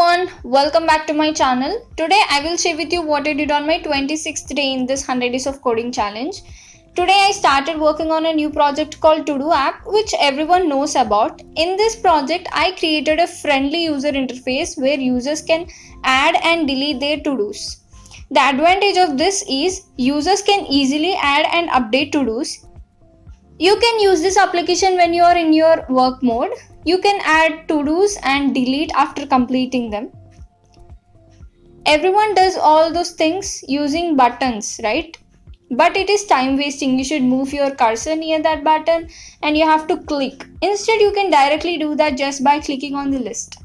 everyone, welcome back to my channel. Today I will share with you what I did on my 26th day in this 100 days of coding challenge. Today I started working on a new project called Todo App, which everyone knows about. In this project I created a friendly user interface where users can add and delete their to-dos. The advantage of this is users can easily add and update to-dos. You can use this application when you are in your work mode. You can add to-dos and delete after completing them. Everyone does all those things using buttons, right? But it is time wasting. You should move your cursor near that button and you have to click. Instead, you can directly do that just by clicking on the list.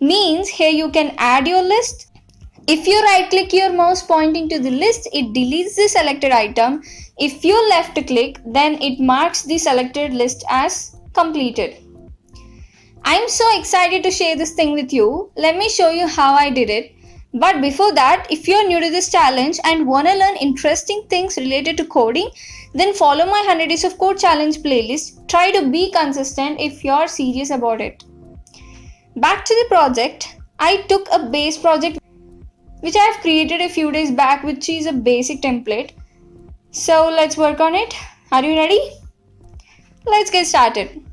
Means here you can add your list. If you right click your mouse pointing to the list, it deletes the selected item. If you left click, then it marks the selected list as completed. I'm so excited to share this thing with you. Let me show you how I did it. But before that, if you're new to this challenge and want to learn interesting things related to coding, then follow my 100 Days of Code Challenge playlist. Try to be consistent if you're serious about it. Back to the project, I took a base project which I have created a few days back, which is a basic template. So let's work on it. Are you ready? Let's get started.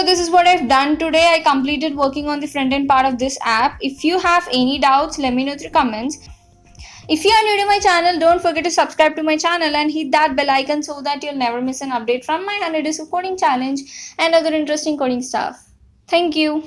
this is what I've done today. I completed working on the front end part of this app. If you have any doubts, let me know through comments. If you are new to my channel, don't forget to subscribe to my channel and hit that bell icon so that you'll never miss an update from my 100 days of coding challenge and other interesting coding stuff. Thank you.